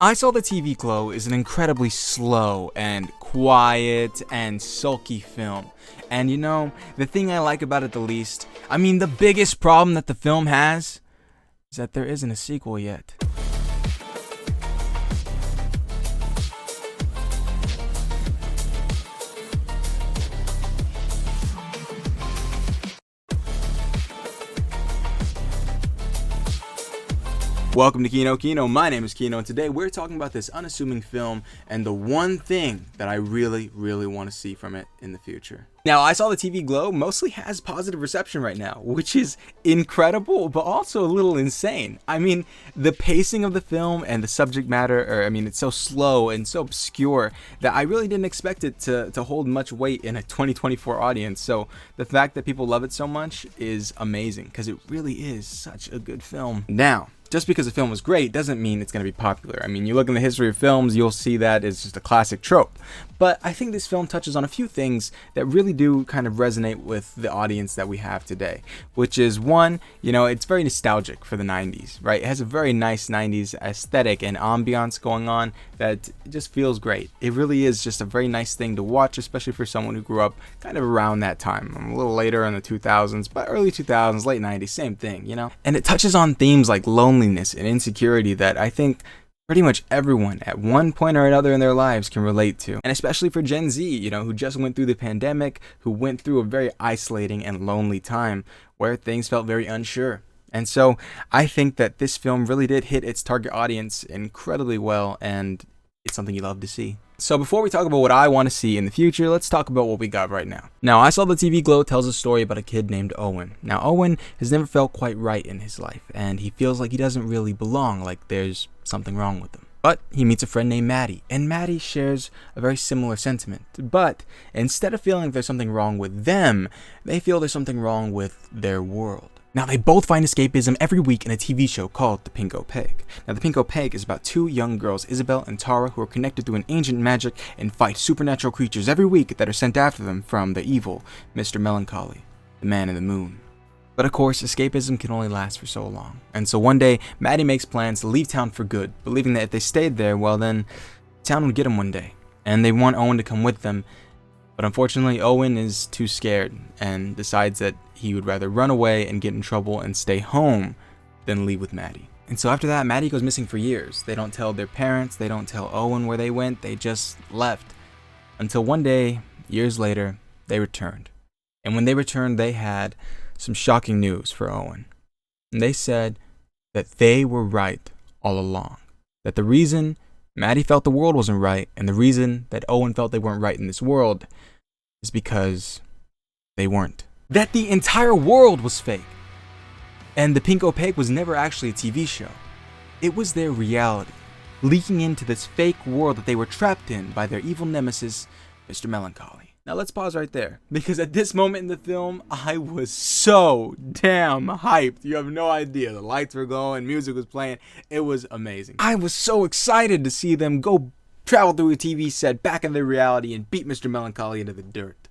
I Saw the TV Glow is an incredibly slow and quiet and sulky film. And the thing I like about it the least, the biggest problem that the film has, is that there isn't a sequel yet. Welcome to Kino. My name is Kino, and today we're talking about this unassuming film and the one thing that I really want to see from it in the future. Now, I Saw the TV Glow mostly has positive reception right now, which is incredible, but also a little insane. The pacing of the film and the subject matter, it's so slow and so obscure that I really didn't expect it to hold much weight in a 2024 audience. So the fact that people love it so much is amazing, because it really is such a good film. Now, just because a film was great doesn't mean it's going to be popular. You look in the history of films, you'll see that it's just a classic trope. But I think this film touches on a few things that really do kind of resonate with the audience that we have today. Which is, one, it's very nostalgic for the 90s, right? It has a very nice 90s aesthetic and ambiance going on that just feels great. It really is just a very nice thing to watch, especially for someone who grew up kind of around that time. A little later in the 2000s, but early 2000s, late 90s, same thing, And it touches on themes like loneliness and insecurity that I think pretty much everyone at one point or another in their lives can relate to. And especially for Gen Z, who just went through the pandemic, who went through a very isolating and lonely time where things felt very unsure. And so I think that this film really did hit its target audience incredibly well, and it's something you love to see. So before we talk about what I want to see in the future, let's talk about what we got right now. Now, I Saw the TV Glow tells a story about a kid named Owen. Now, Owen has never felt quite right in his life, and he feels like he doesn't really belong, like there's something wrong with him. But he meets a friend named Maddie, and Maddie shares a very similar sentiment. But instead of feeling there's something wrong with them, they feel there's something wrong with their world. Now, they both find escapism every week in a TV show called The Pinko Peg. Now, The Pinko Peg is about two young girls, Isabel and Tara, who are connected through an ancient magic and fight supernatural creatures every week that are sent after them from the evil Mr. Melancholy, the man in the moon. But of course, escapism can only last for so long. And so one day, Maddie makes plans to leave town for good, believing that if they stayed there, well then, town would get them one day. And they want Owen to come with them. But unfortunately, Owen is too scared and decides that he would rather run away and get in trouble and stay home than leave with Maddie. And so after that, Maddie goes missing for years. They don't tell their parents, they don't tell Owen where they went, they just left. Until one day, years later, they returned. And when they returned, they had some shocking news for Owen. And they said that they were right all along. That the reason Maddie felt the world wasn't right, and the reason that Owen felt they weren't right in this world, is because they weren't. That the entire world was fake. And The Pinko Peg was never actually a TV show. It was their reality, leaking into this fake world that they were trapped in by their evil nemesis, Mr. Melancholy. Now let's pause right there, because at this moment in the film, I was so damn hyped. You have no idea. The lights were glowing, music was playing. It was amazing. I was so excited to see them go travel through a TV set back in their reality and beat Mr. Melancholy into the dirt.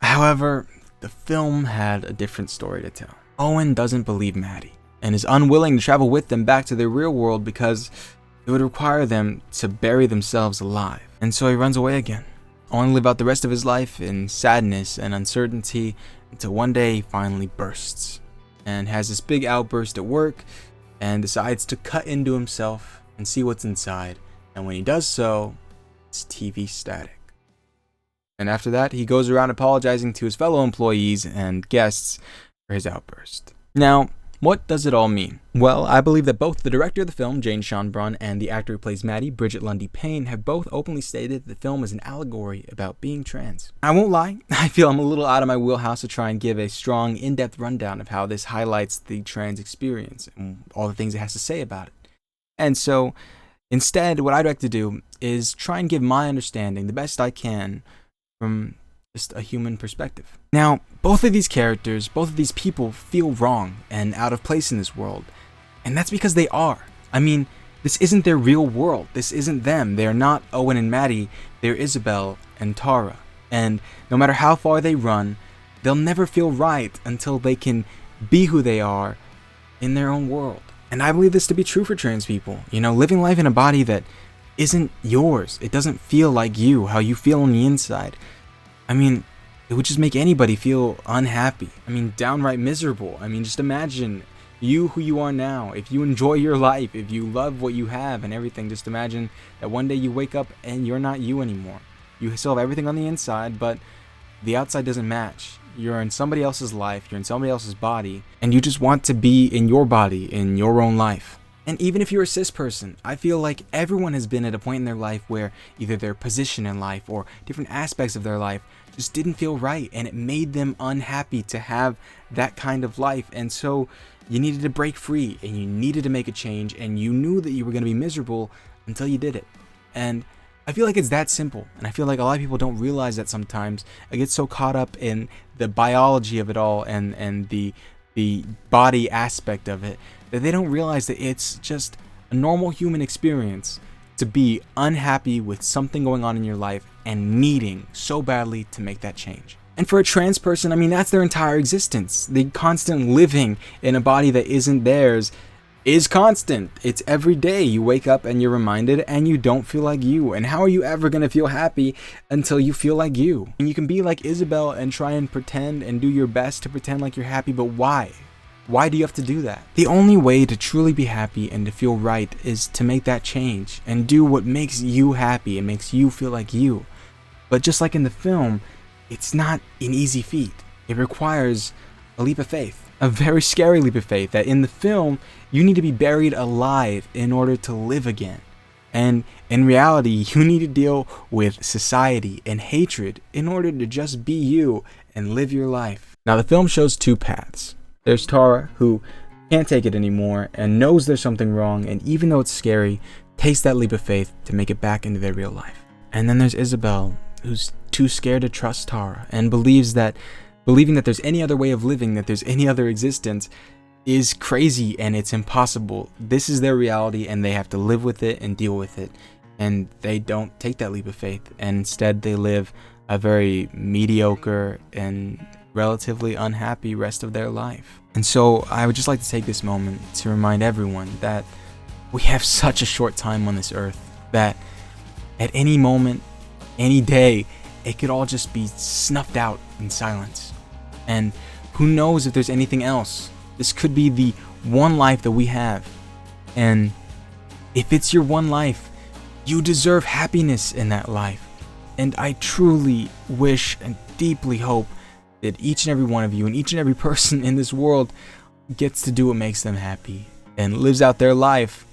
However, the film had a different story to tell. Owen doesn't believe Maddie and is unwilling to travel with them back to their real world because it would require them to bury themselves alive. And so he runs away again, only to live out the rest of his life in sadness and uncertainty until one day he finally bursts and has this big outburst at work and decides to cut into himself and see what's inside. And when he does so, it's TV static. And after that, he goes around apologizing to his fellow employees and guests for his outburst. Now, what does it all mean? Well, I believe that both the director of the film, Jane Schonbrun, and the actor who plays Maddie, Bridget Lundy Payne, have both openly stated that the film is an allegory about being trans. I won't lie, I feel I'm a little out of my wheelhouse to try and give a strong, in-depth rundown of how this highlights the trans experience and all the things it has to say about it. And so, instead, what I'd like to do is try and give my understanding the best I can from just a human perspective. Now, both of these characters, both of these people feel wrong and out of place in this world. And that's because they are. This isn't their real world. This isn't them. They're not Owen and Maddie. They're Isabel and Tara. And no matter how far they run, they'll never feel right until they can be who they are in their own world. And I believe this to be true for trans people. Living life in a body that isn't yours. It doesn't feel like you, how you feel on the inside. I mean, it would just make anybody feel unhappy. I mean, downright miserable. I mean, just imagine you who you are now. If you enjoy your life, if you love what you have and everything, just imagine that one day you wake up and you're not you anymore. You still have everything on the inside, but the outside doesn't match. You're in somebody else's life, you're in somebody else's body, and you just want to be in your body, in your own life. And even if you're a cis person, I feel like everyone has been at a point in their life where either their position in life or different aspects of their life just didn't feel right, and it made them unhappy to have that kind of life. And so you needed to break free, and you needed to make a change, and you knew that you were going to be miserable until you did it. And I feel like it's that simple, and I feel like a lot of people don't realize that sometimes. I get so caught up in the biology of it all and the body aspect of it that they don't realize that it's just a normal human experience to be unhappy with something going on in your life and needing so badly to make that change. And for a trans person, I mean, that's their entire existence. The constant living in a body that isn't theirs is constant. It's every day you wake up and you're reminded and you don't feel like you. And how are you ever going to feel happy until you feel like you? And you can be like Isabel and try and pretend and do your best to pretend like you're happy, but why? Why do you have to do that? The only way to truly be happy and to feel right is to make that change and do what makes you happy and makes you feel like you. But just like in the film, it's not an easy feat. It requires a leap of faith, a very scary leap of faith, that in the film, you need to be buried alive in order to live again. And in reality, you need to deal with society and hatred in order to just be you and live your life. Now, the film shows two paths. There's Tara, who can't take it anymore and knows there's something wrong, and even though it's scary, takes that leap of faith to make it back into their real life. And then there's Isabel, who's too scared to trust Tara and believing that there's any other way of living, that there's any other existence, is crazy and it's impossible. This is their reality and they have to live with it and deal with it. And they don't take that leap of faith, and instead they live a very mediocre and relatively unhappy rest of their life. And so I would just like to take this moment to remind everyone that we have such a short time on this earth, that at any moment, any day, it could all just be snuffed out in silence. And who knows if there's anything else? This could be the one life that we have. And if it's your one life, you deserve happiness in that life. And I truly wish and deeply hope that each and every one of you and each and every person in this world gets to do what makes them happy and lives out their life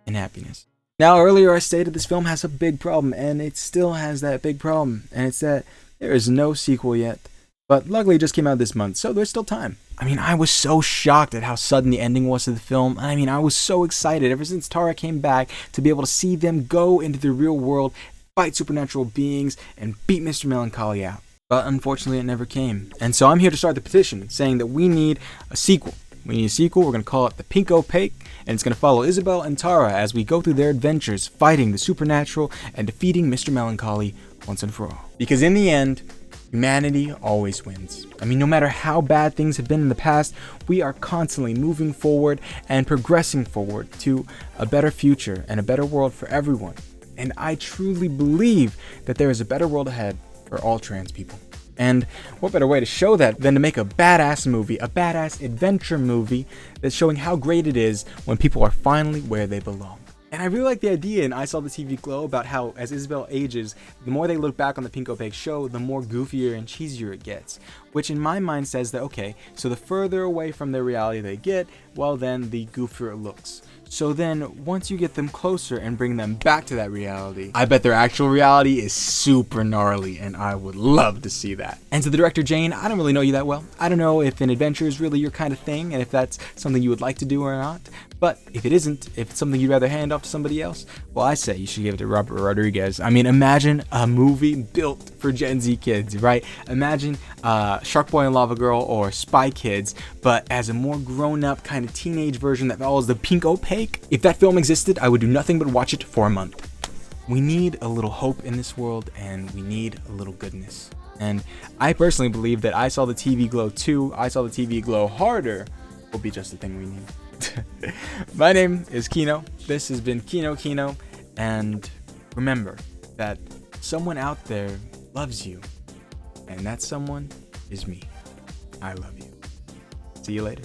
in happiness. Now, earlier I stated this film has a big problem, and it still has that big problem, and it's that there is no sequel yet. But luckily it just came out this month, so there's still time. I mean, I was so shocked at how sudden the ending was to the film. I mean, I was so excited ever since Tara came back to be able to see them go into the real world, fight supernatural beings, and beat Mr. Melancholy out. But unfortunately, it never came. And so I'm here to start the petition saying that we need a sequel. We need a sequel. We're going to call it The Pink Opaque, and it's going to follow Isabel and Tara as we go through their adventures fighting the supernatural and defeating Mr. Melancholy once and for all. Because in the end, humanity always wins. I mean, no matter how bad things have been in the past, we are constantly moving forward and progressing forward to a better future and a better world for everyone. And I truly believe that there is a better world ahead for all trans people. And what better way to show that than to make a badass movie, a badass adventure movie that's showing how great it is when people are finally where they belong. And I really like the idea in I Saw the TV Glow about how as Isabel ages, the more they look back on the Pink Opaque show, the more goofier and cheesier it gets. Which in my mind says that, okay, so the further away from their reality they get, well then the goofier it looks. So then, once you get them closer and bring them back to that reality, I bet their actual reality is super gnarly, and I would love to see that. And to the director, Jane, I don't really know you that well. I don't know if an adventure is really your kind of thing, and if that's something you would like to do or not. But if it isn't, if it's something you'd rather hand off to somebody else, well, I say you should give it to Robert Rodriguez. I mean, imagine a movie built for Gen Z kids, right? Imagine Shark Boy and Lava Girl or Spy Kids, but as a more grown-up kind of teenage version that follows the Pink Opaque. If that film existed, I would do nothing but watch it for a month. We need a little hope in this world, and we need a little goodness. And I personally believe that I Saw the TV Glow 2, I Saw the TV Glow Harder will be just the thing we need. My name is Kino. This has been Kino, And remember that someone out there loves you, and that someone is me. I love you. See you later.